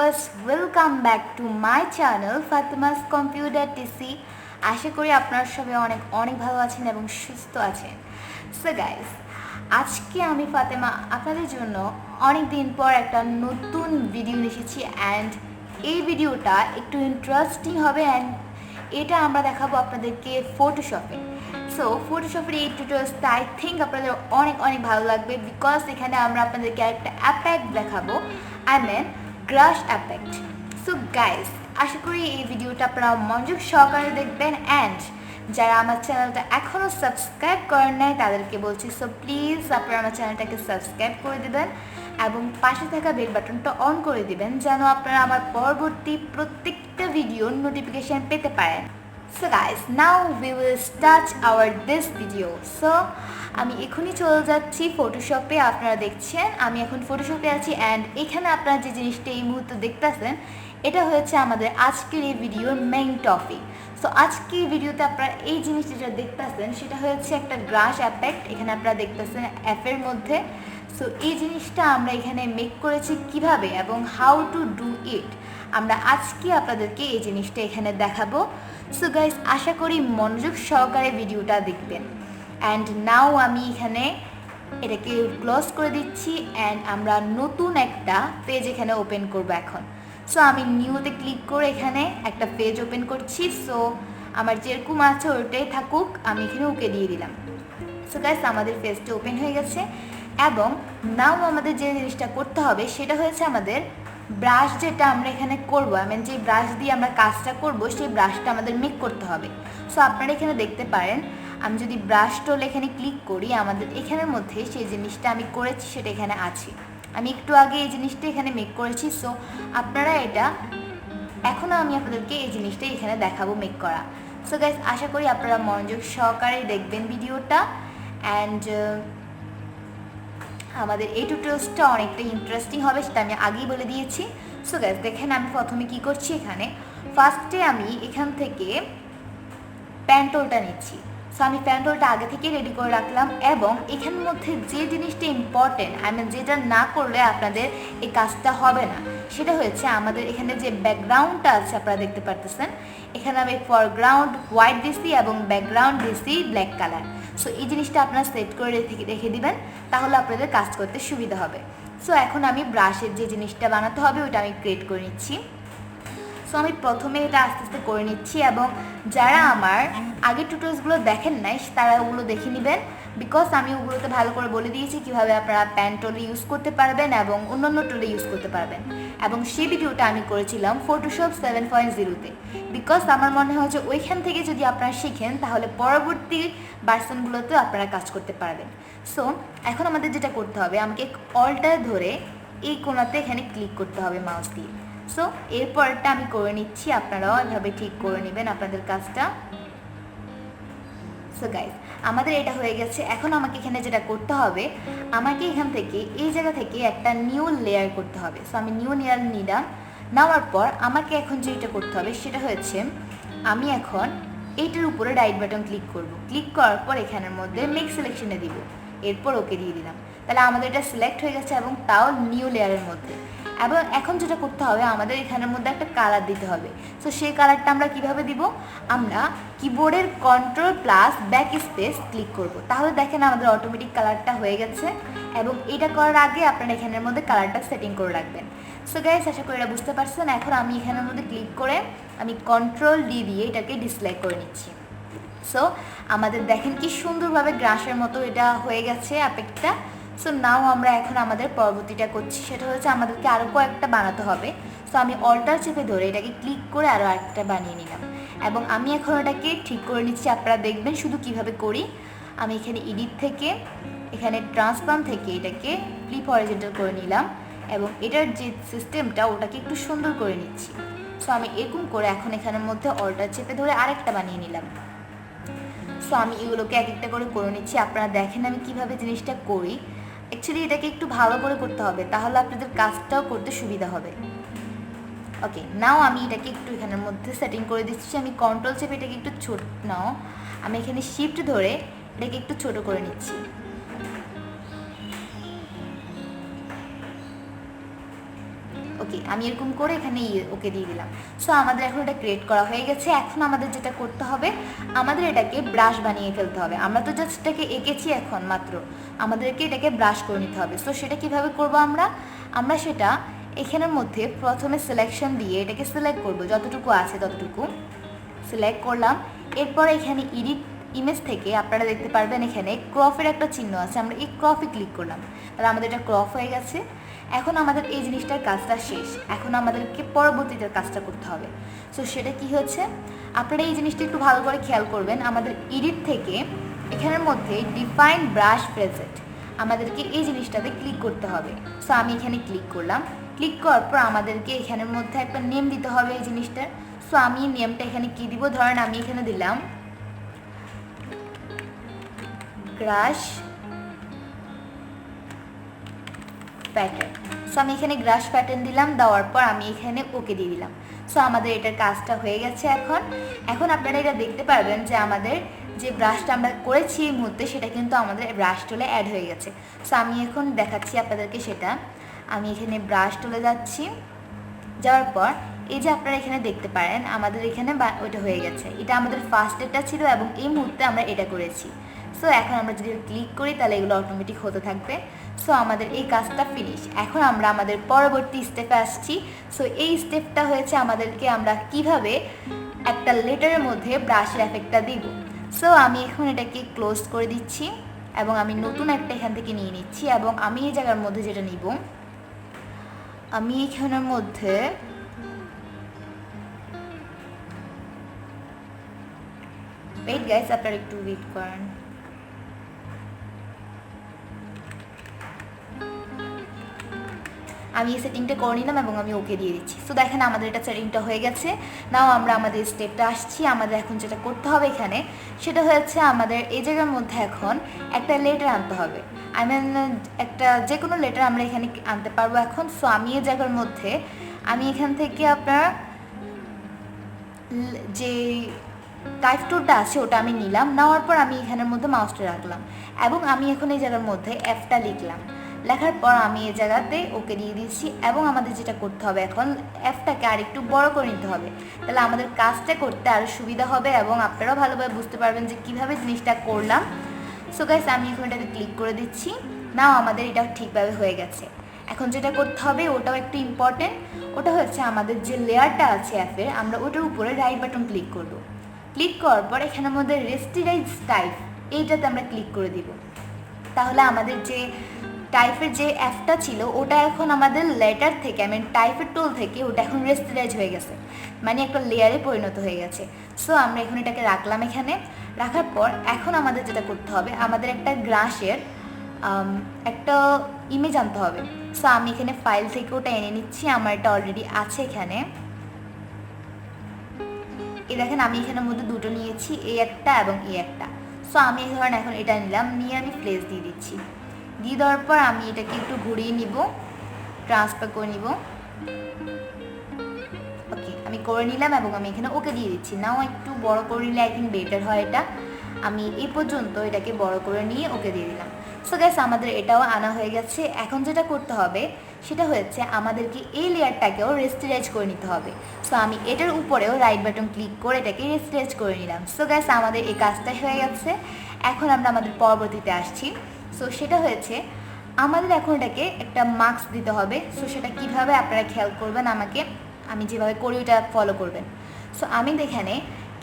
viewers, welcome back to my channel Fatema's Computer TC. আশা করি আপনারা সবাই অনেক ভালো আছেন এবং সুস্থ আছেন। So guys, আজকে আমি ফাতেমা আপনাদের জন্য অনেক দিন পর একটা নতুন ভিডিও নিয়ে এসেছি and এই ভিডিওটা একটু ইন্টারেস্টিং হবে and এটা আমরা দেখাবো আপনাদেরকে ফটোশপে। সো ফটোশপের এই টিউটোরিয়ালসটা আই থিঙ্ক আপনাদের অনেক ভালো লাগবে বিকজ এখানে আমরা আপনাদেরকে একটা অ্যাপেক্ট দেখাবো, I mean Grasseffect. So guys, আশা করি এই ভিডিওটা আপনারা মনোযোগ সহকারে দেখবেন অ্যান্ড যারা আমার চ্যানেলটা এখনও সাবস্ক্রাইব করেন নাই তাদেরকে বলছি, সো প্লিজ আপনারা আমার চ্যানেলটাকে সাবস্ক্রাইব করে দেবেন এবং পাশে থাকা বেল বাটনটা অন করে দিবেন যেন আপনারা আমার পরবর্তী প্রত্যেকটা ভিডিওর নোটিফিকেশন পেতে পারেন। So guys, now we will start this video. So আমি এখনই চলে যাচ্ছি ফটোশপে। আপনারা দেখছেন আমি এখন ফটোশপে আছি অ্যান্ড এখানে আপনারা যে জিনিসটা এই মুহূর্তে দেখতেছেন এটা হচ্ছে আমাদের আজকের এই ভিডিওর মেইন টপিক। সো আজকের ভিডিওতে আপনারা এই জিনিসটা যেটা দেখতেছেন সেটা হচ্ছে একটা Grasseffect। এখানে আপনারা দেখতেছেন অ্যাপের মধ্যে। সো এই জিনিসটা আমরা এখানে মেক করেছি কিভাবে এবং হাউ টু ডু ইট আমরা আজকে আপনাদেরকে এই জিনিসটা এখানে দেখাবো। সো গাইস, আশা করি মনোযোগ সহকারে ভিডিওটা দেখবেন অ্যান্ড নাও আমি এখানে এটাকে ক্লোজ করে দিচ্ছি অ্যান্ড আমরা নতুন একটা পেজ এখানে ওপেন করব এখন। সো আমি নিউতে ক্লিক করে এখানে একটা পেজ ওপেন করছি। সো আমার যেরকম আছে ওটাই থাকুক, আমি এখানে ওকে দিয়ে দিলাম। সো গাইস, আমাদের পেজটা ওপেন হয়ে গেছে এবং নাও আমাদের যে জিনিসটা করতে হবে সেটা হচ্ছে আমাদের ব্রাশ যেটা আমরা এখানে করবো, যে ব্রাশ দিয়ে আমরা কাজটা করব সেই ব্রাশটা আমাদের মেক করতে হবে। সো আপনারা এখানে দেখতে পারেন আমি যদি ব্রাশ টোল এখানে ক্লিক করি আমাদের এখানের মধ্যে সেই জিনিসটা আমি করেছি সেটা এখানে আছে। আমি একটু আগে এই জিনিসটা এখানে মেক করেছি। সো আপনারা এটা এখনও আমি আপনাদেরকে এই জিনিসটা এখানে দেখাবো মেক করা। সো গাইস, আশা করি আপনারা মনোযোগ সহকারে দেখবেন ভিডিওটা অ্যান্ড আমাদের এই টিউটোরিয়ালসটা অনেকটা ইন্টারেস্টিং হবে সেটা আমি আগেই বলে দিয়েছি। সো গাইস, দেখেন আমি প্রথমে কি করছি, এখানে ফার্স্টে আমি এখান থেকে প্যান্টলটা নিচ্ছি। সো আমি প্যান্টলটা আগে থেকে রেডি করে রাখলাম এবং এখানের মধ্যে যে জিনিসটা ইম্পর্টেন্ট, যেটা না করলে আপনাদের এই কাজটা হবে না সেটা হচ্ছে আমাদের এখানে যে ব্যাকগ্রাউন্ডটা আছে আপনারা দেখতে পারতেছেন এখানে আমি ফরগ্রাউন্ড হোয়াইট দিছি এবং ব্যাকগ্রাউন্ড দিছি ব্ল্যাক কালার। সো এই জিনিসটা আপনারা সেট করে রেখে দিবেন, তাহলে আপনাদের কাজ করতে সুবিধা হবে। সো এখন আমি ব্রাশের যে জিনিসটা বানাতে হবে ওইটা আমি ক্রিয়েট করে নিচ্ছি। সো আমি প্রথমে এটা আস্তে আস্তে করে নিচ্ছি এবং যারা আমার আগের টিউটোরিয়ালসগুলো দেখেন নাই তারা ওগুলো দেখে নেবেন বিকজ আমি ওগুলোতে ভালো করে বলে দিয়েছি কীভাবে আপনারা প্যান টোলে ইউজ করতে পারবেন এবং অন্যান্য টোলে ইউজ করতে পারবেন এবং সেই ভিডিওটা আমি করেছিলাম ফটোশপ 7.0-তে বিকজ আমার মনে হয় যে ওইখান থেকে যদি আপনারা শিখেন তাহলে পরবর্তী ভার্সনগুলোতেও আপনারা কাজ করতে পারবেন। সো এখন আমাদের যেটা করতে হবে আমাকে অলটা ধরে এই কোণাতে এখানে ক্লিক করতে হবে মাউস দিয়ে। সো এরপরটা আমি করে নিচ্ছি, আপনারাও এভাবে ঠিক করে নেবেন আপনাদের কাজটা। সো গাইস, আমাদের এটা হয়ে গেছে। এখন আমাকে এখানে যেটা করতে হবে আমাকে এখান থেকে এই জায়গা থেকে একটা নিউ লেয়ার করতে হবে। সো আমি নিউ লেয়ার নিলাম, নেওয়ার পর আমাকে এখন যেটা করতে হবে সেটা হচ্ছে আমি এখন এইটার উপরে রাইট বাটন ক্লিক করব। ক্লিক করার পর এখানের মধ্যে মেক সিলেকশনে দিব, এরপর ওকে দিয়ে দিলাম। তাহলে আমাদের এটা সিলেক্ট হয়ে গেছে এবং তাও নিউ লেয়ারের মধ্যে। এবং এখন যেটা করতে হবে আমাদের এখানের মধ্যে একটা কালার দিতে হবে। সো সেই কালারটা আমরা কিভাবে দিব, আমরা কিবোর্ডের Ctrl+ব্যাক স্পেস ক্লিক করব, তাহলে দেখেন আমাদের অটোমেটিক কালারটা হয়ে গেছে এবং এটা করার আগে আপনারা এখানের মধ্যে কালারটা সেটিং করে রাখবেন। সো গাইস, আশা করি এটা বুঝতে পারছেন। এখন আমি এখানের মধ্যে ক্লিক করে আমি Ctrl+D দিয়ে এটাকে ডিসলাইক করে নিচ্ছি। সো আমাদের দেখেন কি সুন্দরভাবে গ্রাসের মতো এটা হয়ে গেছে অ্যাপেক্টটা। সো নাও আমরা এখন আমাদের পরবর্তীটা করছি সেটা হচ্ছে আমাদেরকে আরও কয়েকটা বানাতে হবে। সো আমি অল্টার চেপে ধরে এটাকে ক্লিক করে আরও একটা বানিয়ে নিলাম এবং আমি এখন এটাকে ঠিক করে নিচ্ছি। আপনারা দেখবেন শুধু কিভাবে করি। আমি এখানে এডিট থেকে এখানে ট্রান্সফর্ম থেকে এটাকে ফ্লিপ হরিজন্টাল করে নিলাম এবং এটার যে সিস্টেমটা ওটাকে একটু সুন্দর করে নিচ্ছি। সো আমি এরকম করে এখন এখানের মধ্যে অল্টার চেপে ধরে আরেকটা বানিয়ে নিলাম। সো আমি এগুলোকে এক একটা করে নিচ্ছি। আপনারা দেখেন আমি কিভাবে জিনিসটা করি। অ্যাকচুয়ালি এটাকে একটু ভালো করে করতে হবে, তাহলে আপনাদের কাজটাও করতে সুবিধা হবে। ওকে, নাও আমি এটাকে একটু এখানের মধ্যে সেটিং করে দিচ্ছি। আমি কন্ট্রোল চেপে এটাকে একটু ছোট নাও, আমি এখানে শিফট ধরে এটাকে একটু ছোট করে নিচ্ছি। ওকে, আমি এরকম করে এখানে ওকে দিয়ে দিলাম। সো আমাদের এখন এটা ক্রিয়েট করা হয়ে গেছে। এখন আমাদের যেটা করতে হবে, আমাদের এটাকে ব্রাশ বানিয়ে ফেলতে হবে। আমরা তো জাস্ট এটাকে এঁকেছি এখন মাত্র, আমাদেরকে এটাকে ব্রাশ করে নিতে হবে। সো সেটা কিভাবে করব আমরা সেটা এখানের মধ্যে প্রথমে সিলেকশন দিয়ে এটাকে সিলেক্ট করব, যতটুকু আছে ততটুকু সিলেক্ট করলাম। এরপর এখানে এডিট ইমেজ থেকে আপনারা দেখতে পারবেন এখানে ক্রপের একটা চিহ্ন আছে, আমরা এই ক্রপে ক্লিক করলাম, তাহলে আমাদের এটা ক্রপ হয়ে গেছে। এখন আমাদের এই জিনিসটার কাজটা শেষ, এখন আমাদেরকে পরবর্তীতে কাজটা করতে হবে। সো সেটা কি হচ্ছে, আপনারা এই জিনিসটা একটু ভালো করে খেয়াল করবেন। আমাদের এডিট থেকে এখানের মধ্যে ডিফাইন ব্রাশ প্রেজেন্ট, আমাদেরকে এই জিনিসটাতে ক্লিক করতে হবে। সো আমি এখানে ক্লিক করলাম। ক্লিক করার পর আমাদেরকে এখানের মধ্যে একটা নেম দিতে হবে এই জিনিসটার। সো আমি নেমটা এখানে কি দিব, ধরেন আমি এখানে দিলাম গ্রাস প্যাটার্ন। সো আমি এখানে গ্রাস প্যাটার্ন দিলাম, দেওয়ার পর আমি এখানে ওকে দিয়ে দিলাম। সো আমাদের এটার কাজটা হয়ে গেছে। এখন আপনারা এটা দেখতে পারবেন যে আমাদের যে ব্রাশটা আমরা করেছি এই মুহূর্তে, সেটা কিন্তু আমাদের ব্রাশ টুলে অ্যাড হয়ে গেছে। সো আমি এখন দেখাচ্ছি আপনাদেরকে সেটা। আমি এখানে ব্রাশ টুলে যাচ্ছি, যাওয়ার পর এই যে আপনারা এখানে দেখতে পারেন আমাদের এখানে ওইটা হয়ে গেছে। এটা আমাদের ফার্স্ট এটা ছিল এবং এই মুহূর্তে আমরা এটা করেছি। সো এখন আমরা যদি ক্লিক করি তাহলে এগুলো অটোমেটিক হতে থাকবে। সো আমাদের এই কাজটা ফিনিশ। এখন আমরা আমাদের পরবর্তী স্টেপে আসছি। সো এই স্টেপটা হয়েছে আমাদেরকে আমরা কিভাবে একটা লেটারের মধ্যে ব্রাশের এফেক্টটা দিব। সো আমি এখন এটাকে ক্লোজ করে দিচ্ছি এবং আমি নতুন একটা এখান থেকে নিয়ে নিচ্ছি এবং আমি এই জায়গার মধ্যে যেটা নিব, আমি এখানের মধ্যে ওয়েট গাইস, আপনারা একটু ওয়েট করেন। আমি এই সেটিংটা করে নিলাম এবং আমি ওকে দিয়ে দিচ্ছি। সো দেখেন আমাদের এটা সেটিংটা হয়ে গেছে। নাও আমরা আমাদের স্টেপটা আসছি। আমাদের এখন যেটা করতে হবে এখানে, সেটা হচ্ছে আমাদের এই জায়গার মধ্যে এখন একটা লেটার আনতে হবে। আই মিন একটা যে কোনো লেটার আমরা এখানে আনতে পারবো এখন। সো আমি এই জায়গার মধ্যে আমি এখান থেকে আপনার যে টাইপ টুলটা আছে ওটা আমি নিলাম, নেওয়ার পর আমি এখানের মধ্যে মাউসটা রাখলাম এবং আমি এখন এই জায়গার মধ্যে এফটা লিখলাম। লেখার পর আমি এই জায়গাতে ওকে দিয়ে দিচ্ছি এবং আমাদের যেটা করতে হবে এখন এফটাকে আর একটু বড় করে নিতে হবে, তাহলে আমাদের কাজটা করতে আরও সুবিধা হবে এবং আপনারাও ভালোভাবে বুঝতে পারবেন যে কীভাবে জিনিসটা করলাম। সো গাইস আমি এখন এটাকে ক্লিক করে দিচ্ছি। নাও আমাদের এটা ঠিকভাবে হয়ে গেছে। এখন যেটা করতে হবে ওটাও একটু ইম্পর্টেন্ট, ওটা হচ্ছে আমাদের যে লেয়ারটা আছে অ্যাপের, আমরা ওটার উপরে রাইট বাটন ক্লিক করব। ক্লিক করার পর এখানের মধ্যে রেস্টিরাইজ টাইপ এইটাতে আমরা ক্লিক করে দিব। তাহলে আমাদের যে টাইপের যে অ্যাপটা ছিল ওটা এখন আমাদের লেটার থেকে, আই মিন টাইপের টুল থেকে ওটা এখন রেস্টিরাইজ হয়ে গেছে, মানে একটা লেয়ারে পরিণত হয়ে গেছে। সো আমরা এখন এটাকে রাখলাম এখানে। রাখার পর এখন আমাদের যেটা করতে হবে, আমাদের একটা গ্রাসের একটা ইমেজ আনতে হবে। সো আমি এখানে ফাইল থেকে ওটা এনে নিচ্ছি, আমার এটা অলরেডি আছে এখানে। এই দেখেন আমি এখানের মধ্যে দুটো নিয়েছি, এই একটা এবং এই একটা। সো আমি ধরেন এখন এটা নিলাম, নিয়ে আমি প্লেস দিয়ে দিচ্ছি। দিয়ে দেওয়ার পর আমি এটাকে একটু ঘুরিয়ে নিব, ট্রান্সফার করে নিব। ওকে আমি করে নিলাম এবং আমি এখানে ওকে দিয়ে দিচ্ছি। নাও একটু বড় করে নিলে আই থিঙ্ক বেটার হয় এটা। আমি এই পর্যন্ত এটাকে বড় করে নিয়ে ওকে দিয়ে দিলাম। সো গাইস আমাদের এটাও আনা হয়ে গেছে। এখন যেটা করতে হবে সেটা হচ্ছে আমাদেরকে এই লেয়ারটাকেও রেস্টিরাইজ করে নিতে হবে। সো আমি এটার উপরেও রাইট বাটন ক্লিক করে এটাকে রেস্টিরাইজ করে নিলাম। সো গাইস আমাদের এই কাজটা হয়ে গেছে। এখন আমরা আমাদের পরবর্তীতে আসছি। সো সেটা হয়েছে আমাদের এখন এটাকে একটা মার্কস দিতে হবে। সো সেটা কীভাবে আপনারা খেয়াল করবেন, আমি যেভাবে করি ওটা ফলো করবেন। সো আমি এখানে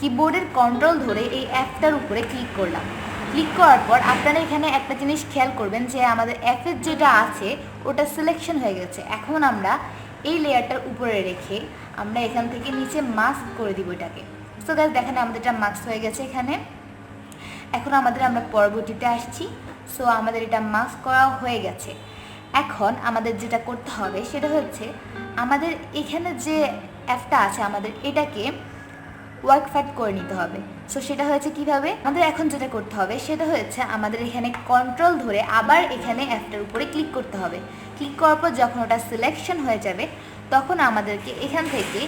কিবোর্ডের কন্ট্রোল ধরে এই অ্যাপটার উপরে ক্লিক করলাম। ক্লিক করার পর আপনারা এখানে একটা জিনিস খেয়াল করবেন যে আমাদের অ্যাপের যেটা আছে ওটা সিলেকশন হয়ে গেছে। এখন আমরা এই লেয়ারটার উপরে রেখে আমরা এখান থেকে নিচে মাস্ক করে দিব এটাকে। সো গাইস দেখেন আমাদের এটা মাস্ক হয়ে গেছে এখানে। এখন আমরা পরবর্তীতে আসছি। সো আমাদের এটা মাস্ক করা হয়ে গেছে। এখন আমাদের যেটা করতে হবে সেটা হচ্ছে আমাদের এখানে যে অ্যাপটা আছে আমাদের এটাকে ওয়ার্ক ফ্যাট করে নিতে হবে। সো সেটা হয়েছে কিভাবে, আমাদের এখন যেটা করতে হবে সেটা হচ্ছে আমাদের এখানে কন্ট্রোল ধরে আবার এখানে অ্যাপটার উপরে ক্লিক করতে হবে। ক্লিক করার পর যখন ওটা সিলেকশন হয়ে যাবে তখন আমাদেরকে এখান থেকে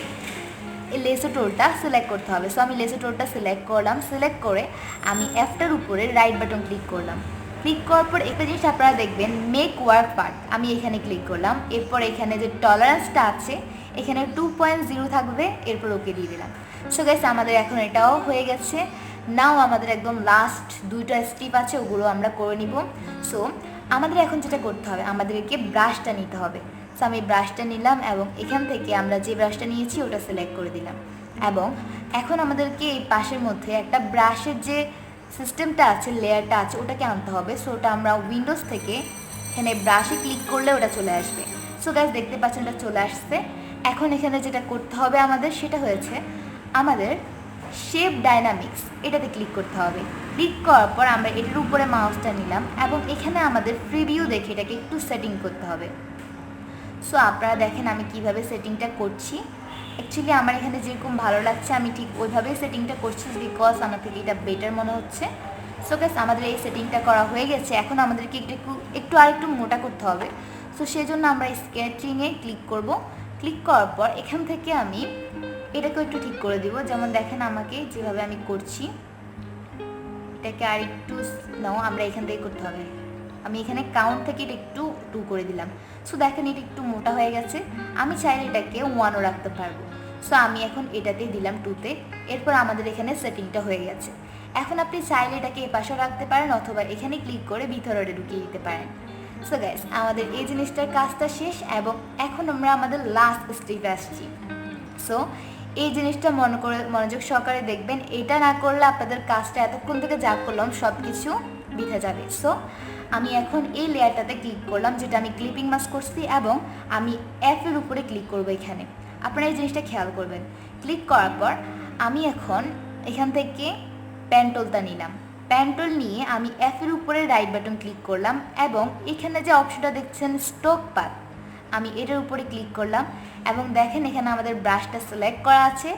এই লেসো টুলটা সিলেক্ট করতে হবে। সো আমি লেসো টুলটা সিলেক্ট করলাম। সিলেক্ট করে আমি অ্যাপটার উপরে রাইট বাটন ক্লিক করলাম। ক্লিক করার পর একটা জিনিস আপনারা দেখবেন, মেক ওয়ার্ক পার্ট, আমি এখানে ক্লিক করলাম। এরপর এখানে যে টলারেন্সটা আছে এখানে 2.0 থাকবে, এরপর ওকে দিয়ে দিলাম। সো গাইস আমাদের এখন এটাও হয়ে গেছে। নাও আমাদের একদম লাস্ট দুইটা স্টেপ আছে, ওগুলো আমরা করে নিব। সো আমাদের এখন যেটা করতে হবে, আমাদেরকে ব্রাশটা নিতে হবে। সো আমি ব্রাশটা নিলাম এবং এখান থেকে আমরা যে ব্রাশটা নিয়েছি ওটা সিলেক্ট করে দিলাম। এবং এখন আমাদেরকে এই পাশের মধ্যে একটা ব্রাশের যে সিস্টেমটা আছে, লেয়ারটা আছে, ওটাকে আনতে হবে। সো ওটা আমরা উইন্ডোজ থেকে এখানে ব্রাশে ক্লিক করলে ওটা চলে আসবে। সো গাইস দেখতে পাচ্ছেন এটা চলে আসছে। এখন এখানে যেটা করতে হবে আমাদের সেটা হয়েছে আমাদের শেপ ডাইনামিক্স, এটাতে ক্লিক করতে হবে। ক্লিক করার পর আমরা এটার উপরে মাউসটা নিলাম এবং এখানে আমাদের প্রিভিউ দেখে এটাকে একটু সেটিং করতে হবে। সো আপনারা দেখেন আমি কিভাবে সেটিংটা করছি। অ্যাকচুয়ালি আমার এখানে যেরকম ভালো লাগছে আমি ঠিক ওইভাবেই সেটিংটা করছি, বিকজ আমার থেকে এটা বেটার মনে হচ্ছে। সো গাইস আমাদের এই সেটিংটা করা হয়ে গেছে। এখন আমাদেরকে একটু আরেকটু মোটা করতে হবে। সো সেই জন্য আমরা স্কেচিংয়ে ক্লিক করব। ক্লিক করার পর এখান থেকে আমি এটাকে একটু ঠিক করে দিব। যেমন দেখেন আমাকে যেভাবে আমি করছি, এটাকে আরেকটু নাও আমরা এখান থেকে করতে হবে। আমি এখানে কাউন্ট থেকে এটা একটু 2 করে দিলাম। সো দেখেন এটা একটু মোটা হয়ে গেছে। আমি চাইলে এটাকে 1ও রাখতে পারবো। সো আমি এখন এটাতে দিলাম 2তে। এরপর আমাদের এখানে সেটিংটা হয়ে গেছে। এখন আপনি চাইলে এটাকে এ পাশেও রাখতে পারেন অথবা এখানে ক্লিক করে ভিতরে ঢুকিয়ে দিতে পারেন। সো গাইস আমাদের এই জিনিসটার কাজটা শেষ এবং এখন আমরা আমাদের লাস্ট স্টেপে আসছি। সো এই জিনিসটা মনোযোগ সহকারে দেখবেন। এটা না করলে আপনাদের কাজটা এতক্ষণ থেকে যা করলাম সব কিছু বৃথা যাবে। সো আমি এখন এই লেয়ারটাতে ক্লিক করলাম, যেটা আমি ক্লিপিং মাস্ক করছি, এবং আমি এর উপরে ক্লিক করবো। এখানে আপনারা এই জিনিসটা খেয়াল করবেন। ক্লিক করার পর আমি এখন এখান থেকে পেন্টুলটা নিলাম। পেন্টুল নিয়ে আমি এর উপরে রাইট বাটন ক্লিক করলাম এবং এখানে যে অপশনটা দেখছেন স্ট্রোক পাথ, আমি এটার উপরে ক্লিক করলাম এবং দেখেন এখানে আমাদের ব্রাশটা সিলেক্ট করা আছে।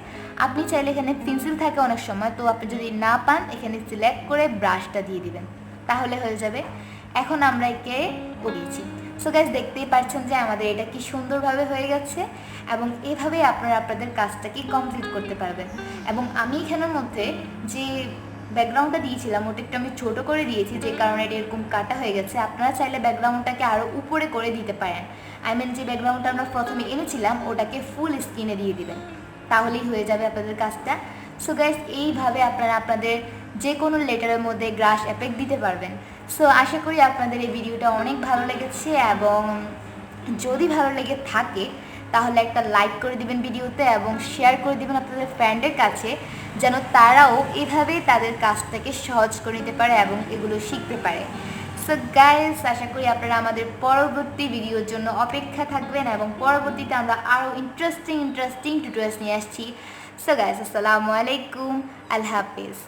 আপনি চাইলে এখানে পেন্সিল থাকে অনেক সময়, তো আপনি যদি না পান এখানে সিলেক্ট করে ব্রাশটা দিয়ে দিবেন, তাহলে হয়ে যাবে। এখন আমরা একে উড়িয়েছি। সো গাইস দেখতেই পাচ্ছেন যে আমাদের এটা কি সুন্দরভাবে হয়ে গেছে এবং এভাবেই আপনারা আপনাদের কাজটাকে কমপ্লিট করতে পারবেন। এবং আমি এখানের মধ্যে যে ব্যাকগ্রাউন্ডটা দিয়েছিলাম ওটা একটু আমি ছোটো করে দিয়েছি, যে কারণে এটা এরকম কাটা হয়ে গেছে। আপনারা চাইলে ব্যাকগ্রাউন্ডটাকে আরও উপরে করে দিতে পারেন। যে ব্যাকগ্রাউন্ডটা আমরা প্রথমে এনেছিলাম ওটাকে ফুল স্ক্রিনে দিয়ে দিবেন, তাহলেই হয়ে যাবে আপনাদের কাজটা। সো গাইস এইভাবে আপনারা আপনাদের যে কোনো লেটারের মধ্যে গ্রাস এফেক্ট দিতে পারবেন। সো আশা করি আপনাদের এই ভিডিওটা অনেক ভালো লেগেছে এবং যদি ভালো লেগে থাকে তাহলে একটা লাইক করে দিবেন ভিডিওতে এবং শেয়ার করে দিবেন আপনাদের ফ্রেন্ডের কাছে, যেন তারাও এভাবেই তাদের কাজটাকে সহজ করে নিতে পারে এবং এগুলো শিখতে পারে। সো গাইস আশা করি আপনারা আমাদের পরবর্তী ভিডিওর জন্য অপেক্ষা থাকবেন এবং পরবর্তীতে আমরা আরও ইন্টারেস্টিং টিউটোরিয়ালস নিয়ে আসছি। সো গাইস আসসালামু আলাইকুম, আল্লাহ হাফিজ।